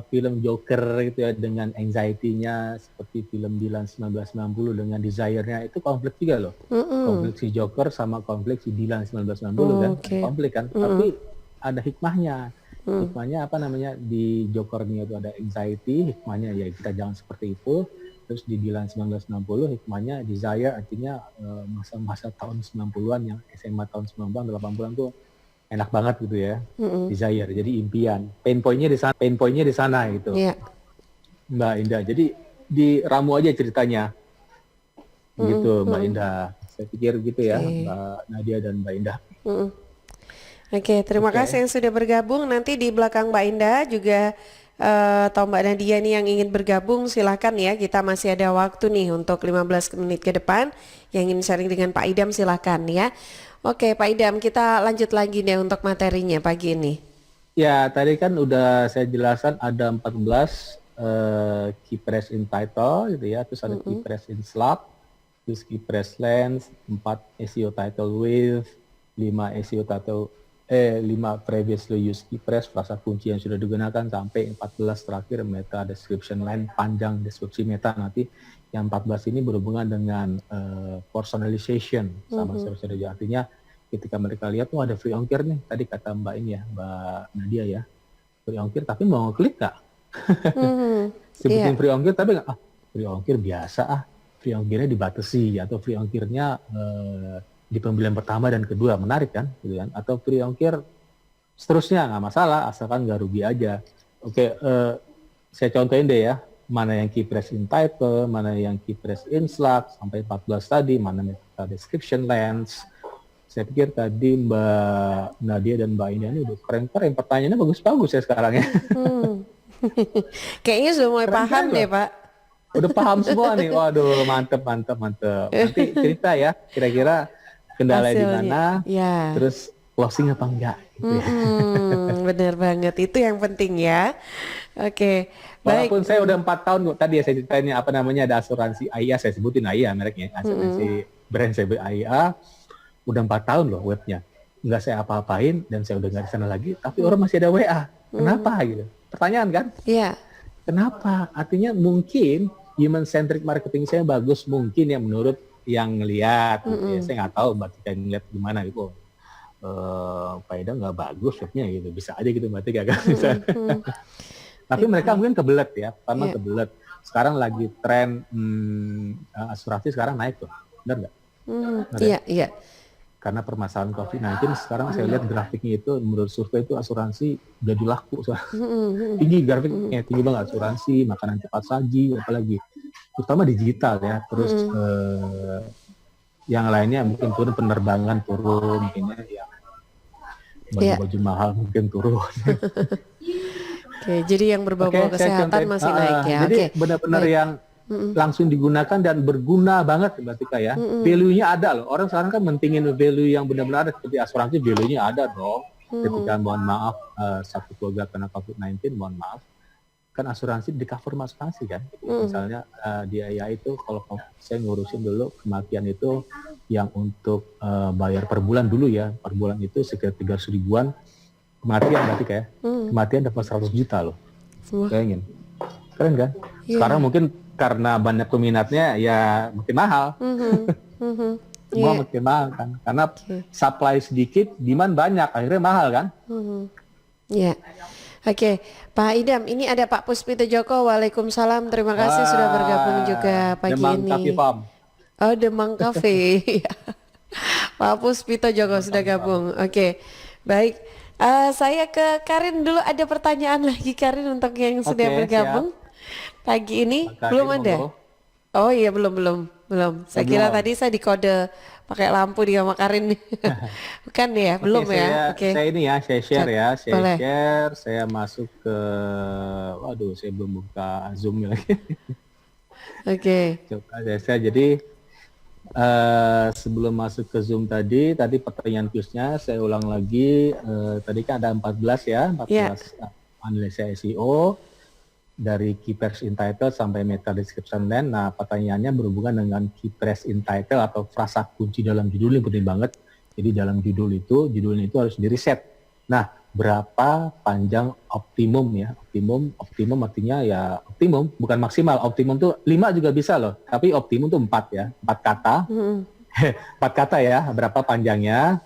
film Joker gitu ya dengan anxiety-nya seperti film Dilan 1990 dengan desire-nya itu konflik juga loh. Konflik si Joker sama konflik si Dilan 1990 kan, Oke. konflik kan. Tapi ada hikmahnya. Hikmahnya apa namanya di Joker-nya itu ada anxiety, hikmahnya ya kita jangan seperti itu. Terus di Dilan 1960 hikmahnya desire artinya masa-masa tahun 90-an yang SMA tahun 90-an 80-an tuh enak banget gitu ya. Desire jadi impian. Pain point-nya di sana gitu. Iya. Mbak Indah. Jadi diramu aja ceritanya. Gitu Mbak Indah. Saya pikir gitu ya Mbak Nadia dan Mbak Indah. Oke, terima kasih yang sudah bergabung. Nanti di belakang Mbak Indah juga atau Mbak Nadia nih yang ingin bergabung silahkan ya. Kita masih ada waktu nih untuk 15 menit ke depan. Yang ingin sharing dengan Pak Idam silahkan ya. Oke Pak Idam, kita lanjut lagi deh untuk materinya pagi ini. Ya, tadi kan udah saya jelaskan ada 14 key press in title gitu ya. Terus ada key press in slab, terus key press lens, 4 SEO title width, 5 SEO title 5 previously used key press, frasa kunci yang sudah digunakan sampai 14 terakhir meta description line, panjang deskripsi meta nanti. Yang 14 ini berhubungan dengan personalization sama server artinya ketika mereka lihat tuh ada free ongkir nih tadi kata Mbak ini ya Mbak Nadia ya free ongkir tapi mau klik nggak sebutin free ongkir tapi nggak free ongkir biasa free ongkirnya dibatasi atau free ongkirnya di pembelian pertama dan kedua menarik kan gitu kan atau free ongkir seterusnya nggak masalah asalkan nggak rugi aja. Oke, saya contohin deh ya mana yang key press in title, mana yang key press in slug sampai 14 tadi, mana meta description lens. Saya pikir tadi Mbak Nadia dan Mbak Indah ini udah keren-keren, pertanyaannya bagus-bagus ya sekarang ya. Kayaknya sudah mulai Keren paham kan, deh loh? Pak. Udah paham semua nih, waduh mantep. Nanti cerita ya, kira-kira kendala di Hasilnya. mana, Ya. terus closing apa enggak gitu ya. Bener banget, itu yang penting ya. Oke, baik. Walaupun saya udah 4 tahun kok, tadi ya saya ceritain apa namanya ada asuransi AIA, saya sebutin AIA mereknya, asuransi brand CB AIA, udah 4 tahun loh webnya. Nggak saya apa-apain dan saya udah nggak di sana lagi, tapi orang masih ada WA. Kenapa gitu? Pertanyaan kan? Iya. Kenapa? Artinya mungkin human centric marketing saya bagus mungkin ya menurut yang ngelihat. Gitu ya. Saya nggak tahu Mbak Tika ngeliat gimana gitu. Pak Ida nggak bagus webnya gitu, bisa aja gitu Mbak Tika kan. Tapi mereka mungkin kebelet ya, pertama kebelet. Sekarang lagi tren asuransi sekarang naik tuh, benar nggak? Iya. Karena permasalahan COVID-19 sekarang saya lihat grafiknya itu menurut survei itu asuransi jadi laku. Tinggi grafiknya, tinggi banget asuransi, makanan cepat saji, apalagi. Terutama digital ya, terus yang lainnya mungkin turun, penerbangan turun, mungkin ya baju-baju mahal mungkin turun. Oke, jadi yang berbau-bau kesehatan masih naik ya. Jadi benar-benar yang langsung digunakan dan berguna banget Mbak Tika ya. Value-nya ada loh. Orang sekarang kan mentingin value yang benar-benar ada seperti asuransi, value-nya ada dong. Ketika mohon maaf satu keluarga kena COVID-19, mohon maaf. Kan asuransi di cover sama asuransi kan. Misalnya di AIA itu kalau saya ngurusin dulu kematian itu yang untuk bayar per bulan dulu ya. Per bulan itu sekitar 300 ribuan. Kematian berarti kayak kematian dapat 100 juta loh. Bayangin. Keren kan? Sekarang mungkin karena banyak peminatnya ya makin mahal. Semua makin mahal kan. Karena supply sedikit, demand banyak, akhirnya mahal kan? Iya. Oke, Pak Idam, ini ada Pak Puspito Joko. Waalaikumsalam. Terima kasih sudah bergabung juga pagi Demang ini. Cafe Farm. Oh, Demang Cafe. Pak Puspito Joko sudah gabung. Oke, baik. Saya ke Karin dulu, ada pertanyaan lagi Karin untuk yang sudah bergabung pagi ini. Karin, belum ada? monggo. Oh iya, belum. Saya kira belum. tadi saya dikode pakai lampu di sama Karin. Bukan ya, belum ya. Oke. Saya ini ya, saya share ya, Boleh. saya masuk ke, waduh, saya belum buka Zoom lagi. Oke. Coba saya jadi sebelum masuk ke Zoom tadi pertanyaan quiznya saya ulang lagi. Tadi kan ada 14 ya, 14 analisa SEO dari key press in title sampai meta description line. Nah, pertanyaannya berhubungan dengan key press in title atau frasa kunci dalam judul yang penting banget. Jadi dalam judulnya itu harus di-reset. Nah, berapa panjang optimum ya? Optimum artinya ya optimum, bukan maksimal. Optimum tuh 5 juga bisa loh, tapi optimum tuh 4 ya, 4 kata. 4 kata ya, berapa panjangnya,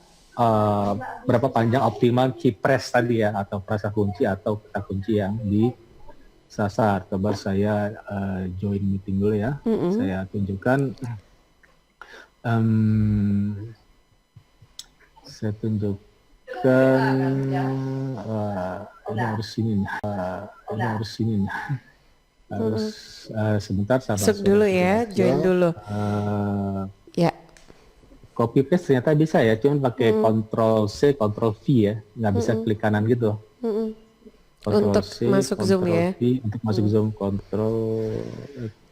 berapa panjang optimal key press tadi ya, atau frasa kunci atau kata kunci yang disasar. Coba saya join meeting dulu ya. Saya tunjukkan. Saya tunjukkan ini harus sini nih. Ini harus sini nih. Harus sebentar sabar. Masuk dulu ya, join dulu. Ya. Copy paste ternyata bisa ya, cuman pakai Ctrl C, Ctrl V ya, nggak bisa klik kanan gitu. Ctrl Untuk C, masuk Ctrl Zoom ya. V, untuk masuk Zoom, Ctrl,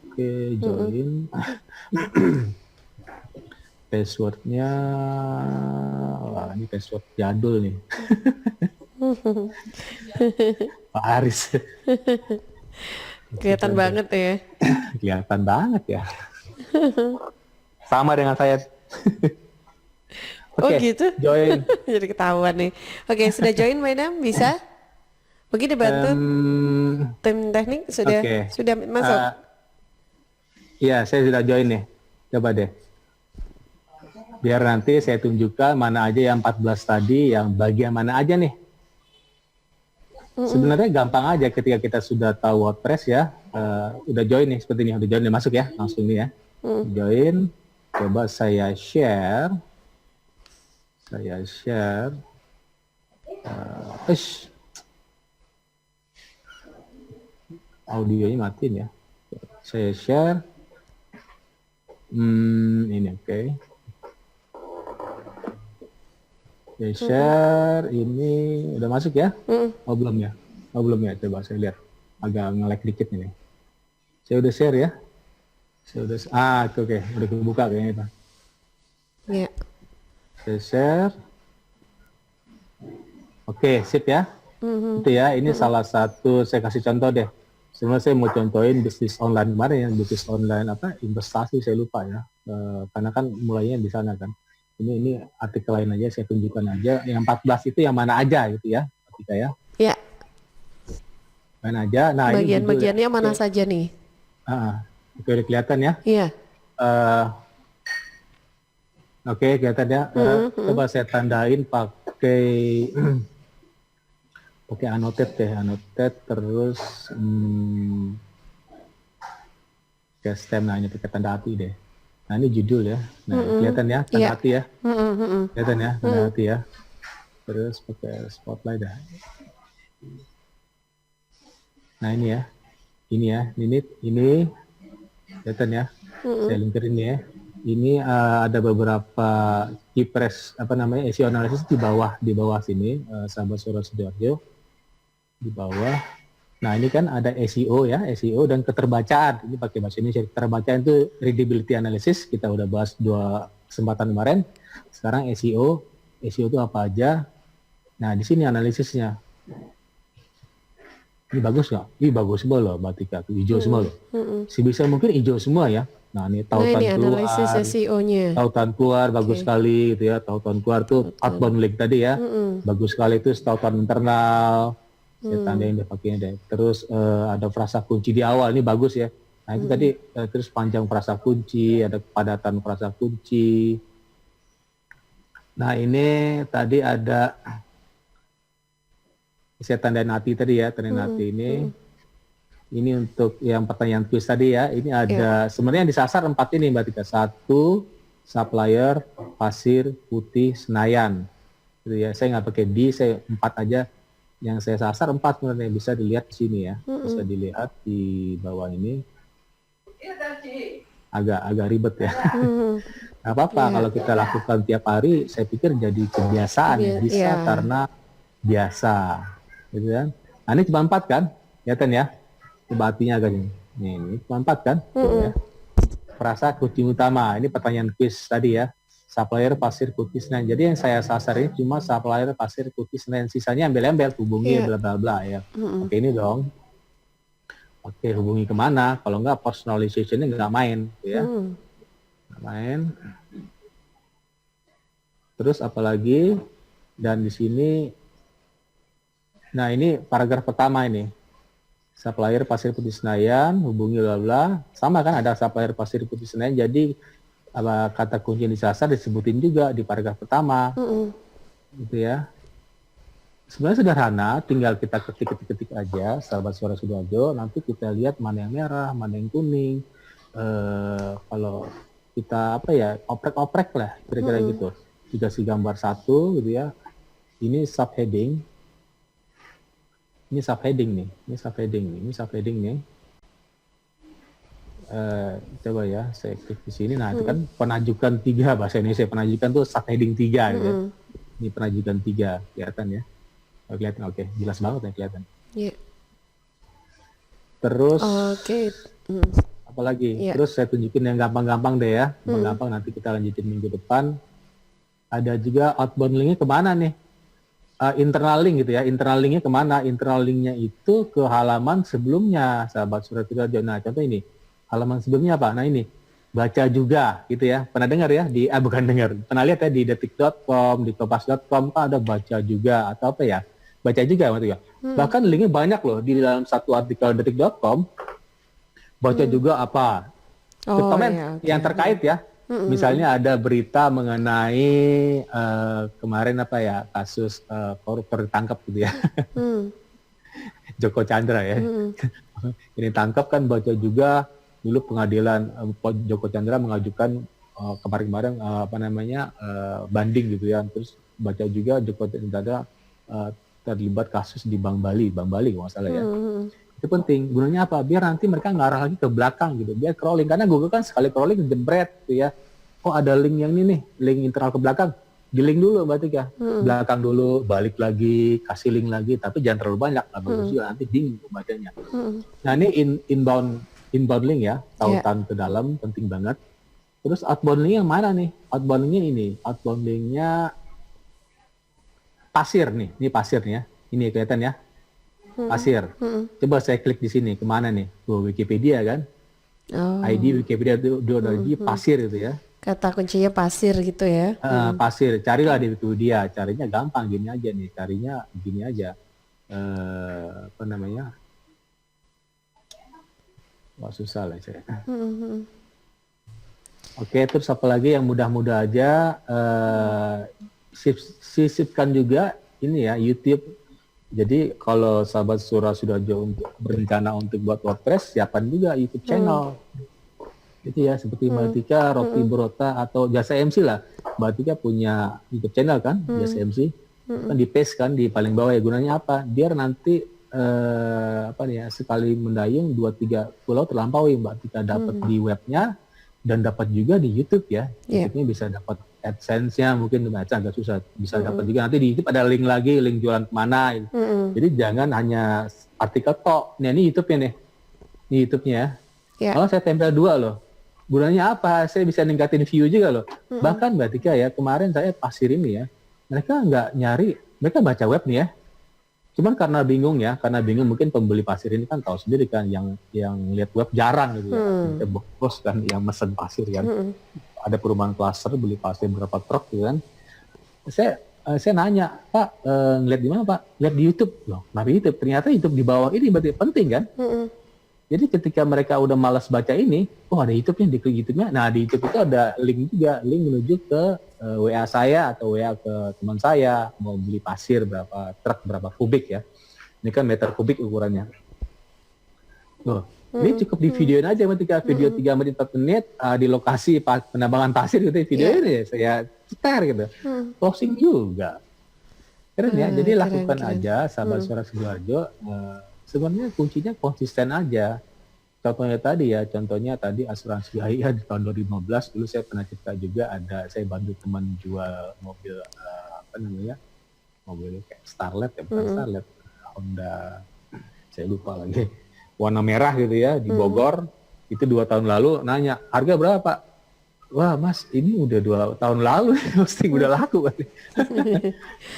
oke, join. Passwordnya, wah ini password jadul nih. Pak Aris. Kelihatan banget ya. Kelihatan banget ya. Sama dengan saya. Oh Oke, gitu? join. Jadi ketahuan nih. Oke, sudah join Madam? Bisa? Mungkin dibantu tim teknik sudah masuk. Iya, saya sudah join nih. Coba deh. Biar nanti saya tunjukkan mana aja yang 14 tadi, yang bagian mana aja nih. Sebenarnya gampang aja ketika kita sudah tahu WordPress ya. Udah join nih, seperti ini. Udah join nih, masuk ya. Langsung nih ya. Join. Coba saya share. Audionya matiin ya. Saya share. Ini oke. Saya share. Ini udah masuk ya? Oh belum ya? Coba saya lihat. Agak nge-lag dikit ini. Saya udah share ya. Oke. Udah kebuka kayaknya itu. Ya. Saya share. Oke, sip ya. Itu ya, ini salah satu, saya kasih contoh deh. Sebenarnya saya mau contohin bisnis online kemarin ya, bisnis online investasi saya lupa ya. Karena kan mulainya di sana kan. Ini artikel lain aja, saya tunjukkan aja. Yang 14 itu yang mana aja gitu ya, ketika ya. Ya. Mana aja. Nah, bagian-bagiannya mana saja nih? Oke, udah kelihatan ya. Iya. Oke, kelihatan ya. Coba saya tandain pakai annotate deh, terus stem, nah ini pakai tanda hati deh. Nah ini judul ya. Nah kelihatan ya tanda hati ya. Kelihatan ya tanda hati ya. Terus pakai spotlight dah. Nah ini ya. Ini kelihatan ya. Saya linkerin ya. Ini ada beberapa key press SEO analysis di bawah sini, sahabat Suara Sidoarjo di bawah. Nah ini kan ada SEO ya, SEO dan keterbacaan. Ini pakai bahasa Indonesia. Keterbacaan itu readability analysis, kita udah bahas 2 kesempatan kemarin. Sekarang SEO itu apa aja? Nah di sini analisisnya. Ini bagus nggak? Ini bagus semua loh, Batika. Hijau semua loh. Sebisa mungkin hijau semua ya. Nah ini tautan keluar, analisis SEO-nya. Tautan keluar bagus sekali gitu ya. Tautan keluar tuh outbound link tadi ya, bagus sekali itu. Tautan internal, saya tandain deh pakainya deh. Terus ada frasa kunci di awal, ini bagus ya. Nah itu tadi terus panjang frasa kunci, ada kepadatan frasa kunci. Nah ini tadi ada saya tandain hati tadi ya, tandain hati ini. Ini untuk yang pertanyaan quiz tadi ya. Ini ada sebenarnya yang disasar 4 ini Mbak Tika. 1, supplier, pasir, putih, Senayan. Gitu ya. Saya nggak pakai D, saya 4 aja. Yang saya sasar 4 sebenarnya, bisa dilihat di sini ya. Bisa dilihat di bawah ini. Agak ribet ya. Nggak apa-apa kalau kita lakukan tiap hari, saya pikir jadi kebiasaan ya. Bisa karena biasa. Gitu kan. Nah ini cuma 4 kan? Kelihatan ya? Coba hatinya agak ini cuma 4 kan? Ya. Frasa kunci utama, ini pertanyaan quiz tadi ya. Supplier, pasir, putih, Senayan. Jadi yang saya sasar ini cuma supplier, pasir, putih, Senayan. Sisanya embel-embel, hubungi bla bla bla ya. Oke ini dong. Oke hubungi kemana? Kalau nggak personalization-nya nggak main, gitu ya. Nggak main. Terus apalagi, dan di sini, nah ini paragraf pertama ini. Supplier Pasir Putih Senayan, hubungi bla bla. Sama kan ada supplier Pasir Putih Senayan, jadi kata kunci yang disasar disebutin juga di paragraf pertama. Gitu ya. Sebenarnya sederhana, tinggal kita ketik aja, sahabat Suara Sidoarjo, nanti kita lihat mana yang merah, mana yang kuning. Kalau kita oprek-oprek lah, kira-kira gitu. Dikasih gambar satu gitu ya. Ini subheading. Ini subheading nih. Coba ya, saya klik di sini. Nah, itu kan penajukan 3 bahasa Indonesia. Penajukan tuh subheading 3 gitu ya. Ini penajukan 3, kelihatan ya. Kelihatan, oke. Jelas banget ya kelihatan. Yeah. Terus, apalagi? Yeah. Terus saya tunjukin yang gampang-gampang deh ya. Gampang nanti kita lanjutin minggu depan. Ada juga outbound linknya kemana nih? Internal link gitu ya. Internal linknya kemana? Internal linknya itu ke halaman sebelumnya, sahabat Suara Sidoarjo. Nah, contoh ini. Halaman sebelumnya apa? Nah ini. Baca juga gitu ya. Pernah dengar ya? Bukan dengar. Pernah lihat ya di detik.com, di kompas.com kan ada baca juga atau apa ya? Baca juga maksudnya. Bahkan linknya banyak loh di dalam satu artikel detik.com. Baca juga apa? Komen yang terkait ya. Misalnya ada berita mengenai kemarin kasus koruptor ditangkap gitu ya. Joko Chandra ya. Ini tangkap kan, baca juga dulu pengadilan Joko Chandra mengajukan kemarin banding gitu ya. Terus baca juga Joko Chandra terlibat kasus di Bank Bali kalau nggak salah ya. Itu penting. Gunanya apa? Biar nanti mereka ngarah lagi ke belakang gitu. Biar crawling. Karena Google kan sekali crawling jebret gitu ya. Oh ada link yang ini nih. Link internal ke belakang. Di link dulu berarti ya. Belakang dulu, balik lagi, kasih link lagi. Tapi jangan terlalu banyak. Bagus juga nanti bingung bacanya. Nah ini inbound link ya. Tautan ke dalam, penting banget. Terus outbound link yang mana nih? Outbound linknya ini. Outbound linknya pasir nih. Ini pasir nih ya. Ini kelihatan ya. Pasir. Coba saya klik di sini. Kemana nih? Wikipedia kan? ID Wikipedia itu pasir itu ya. Kata kuncinya pasir gitu ya. Pasir. Carilah di Wikipedia. Carinya gampang. Gini aja nih. Carinya gini aja. Wah susah lah saya. Oke, terus apa lagi yang mudah-mudah aja. Sisipkan juga ini ya, YouTube. Jadi kalau sahabat Suara Sidoarjo berencana untuk buat WordPress, siapkan juga YouTube channel. Itu ya, seperti Mbak Tika, Roti Berota, atau Jasa MC lah. Mbak Tika punya YouTube channel kan, Jasa MC. Kan di paste kan, di paling bawah ya. Gunanya apa? Biar nanti sekali mendayung 2-3 pulau terlampaui Mbak Tika dapat di webnya, dan dapat juga di YouTube ya. YouTube-nya bisa dapat AdSense-nya, mungkin agak susah, bisa dapat juga. Nanti di YouTube ada link lagi, link jualan kemana. Jadi jangan hanya artikel tok. Nah ini YouTube-nya nih. Ini YouTube-nya ya. Kalau saya tempel 2 loh. Gunanya apa? Saya bisa ningkatin view juga loh. Bahkan Mbak Tika ya, kemarin saya pasir ini ya. Mereka nggak nyari, mereka baca web nih ya. Cuman karena bingung mungkin pembeli pasir ini kan tahu sendiri kan, yang lihat web jarang gitu ya. Kita bos kan yang mesen pasir kan. Ada perumahan klaster beli pasir berapa truk gitu kan. Saya nanya, Pak, ngeliat di mana Pak? Lihat di YouTube. Loh, kenapa YouTube? Ternyata YouTube di bawah ini berarti penting kan? Jadi ketika mereka udah malas baca ini, ada YouTube-nya, diklik YouTube-nya. Nah, di YouTube itu ada link juga, link menuju ke WA saya atau WA ke teman saya, mau beli pasir berapa truk, berapa kubik ya. Ini kan meter kubik ukurannya. Loh, ini cukup di videoin aja ketika video 3 menit 4 menit di lokasi penambangan pasir gitu, video ini saya cetar gitu. Posting juga. Keren ya, jadi lakukan aja sahabat Suara Sidoarjo. Sebenarnya kuncinya konsisten aja. Contohnya tadi asuransi AIA di tahun 2015, dulu saya pernah cerita juga, saya bantu teman jual mobil mobil kayak Starlet ya, bukan Starlet, Honda, saya lupa lagi, warna merah gitu ya, di Bogor. Itu 2 tahun lalu, nanya harga berapa Pak? Wah Mas, ini udah 2 tahun lalu posting udah laku.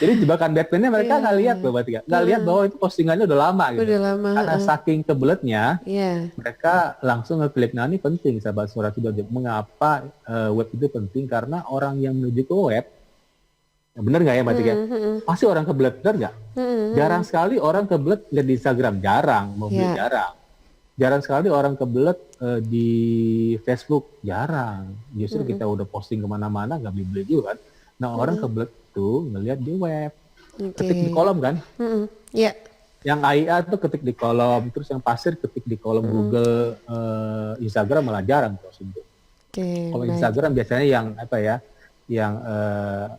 Jadi jebakan Batman-nya mereka nggak lihat loh, berarti nggak lihat bahwa itu postingannya udah lama gitu. Udah lama. Karena saking kebeletnya, mereka langsung ngeklik. Nah ini penting sahabat Suara Sidoarjo. Mengapa web itu penting? Karena orang yang menuju ke web Bener nggak ya Mbak Tika? Pasti orang kebelet, bener nggak? Jarang sekali orang kebelet lihat di Instagram, jarang, mau beli Ya. jarang. Jarang sekali orang kebelet di Facebook, jarang. Justru kita udah posting kemana-mana, nggak beli-beli juga kan. Nah orang kebelet tuh ngelihat di web, ketik di kolom kan. Ya. Yang AIA tuh ketik di kolom, terus yang pasir ketik di kolom Google, Instagram malah jarang tuh. Oke, Kalau baik. Instagram biasanya yang apa ya,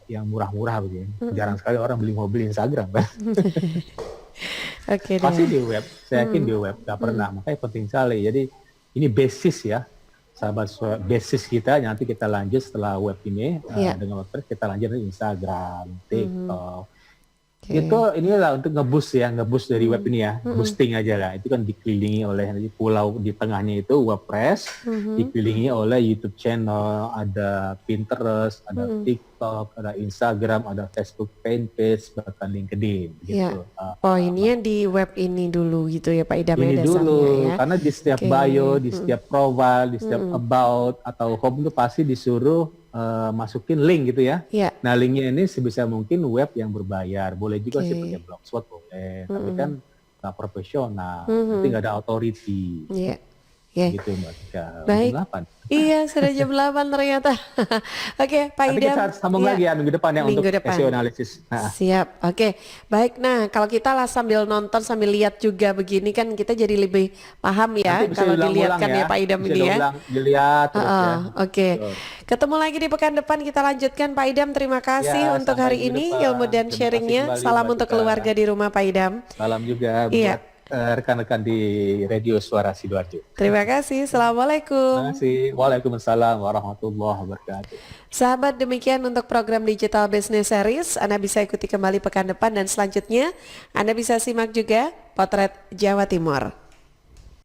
yang murah-murah begini. Jarang sekali orang beli mobil Instagram kan. Oke Pasti deh. di web, saya yakin di web, nggak pernah. Makanya penting sekali. Jadi ini basis ya, sahabat basis kita. Nanti kita lanjut setelah web ini Iya. dengan WordPress kita lanjut di Instagram, TikTok. Oke. Itu inilah untuk nge-boost dari web ini ya, boosting aja lah. Itu kan dikelilingi oleh pulau di tengahnya itu WordPress, dikelilingi oleh YouTube channel, ada Pinterest, ada TikTok, ada Instagram, ada Facebook fanpage, bahkan LinkedIn Ya. gitu. Poinnya di web ini dulu gitu ya Pak Idam ya Ini dasarnya dulu, ya. karena di setiap Oke. bio, di setiap profile, di setiap about atau home itu pasti disuruh masukin link gitu ya. Ya. Nah linknya ini sebisa mungkin web yang berbayar, boleh juga sih Oke. pakai blogspot boleh, tapi kan nggak profesional, nanti nggak ada authority, Ya. Ya. gitu Mbak Tika. Baik. Jam 8. Iya, sudah jam 8 ternyata. Oke, Pak Nanti Idam. kita harus sambung Ya. lagi ya minggu depan ya Minggu untuk depan. SEO analisis. Nah, Siap, oke. Baik, nah kalau kita lah sambil nonton sambil lihat juga begini kan kita jadi lebih paham ya nanti bisa kalau diulang-ulang dilihatkan ya Pak Idam bisa ini ya. diulang, dilihat terus ya. Oke. Betul. Ketemu lagi di pekan depan, kita lanjutkan Pak Idam. Terima kasih Ya, untuk sampai hari minggu ini depan. ilmu dan Terima kasih sharingnya. kembali, Salam Mbak untuk Tika. keluarga di rumah Pak Idam. Salam juga Iya. buat rekan-rekan di Radio Suara Sidoarjo. Terima kasih. Assalamualaikum. Terima kasih. Waalaikumsalam warahmatullahi wabarakatuh. Sahabat, demikian untuk program Digital Business Series. Anda bisa ikuti kembali pekan depan dan selanjutnya Anda bisa simak juga Potret Jawa Timur.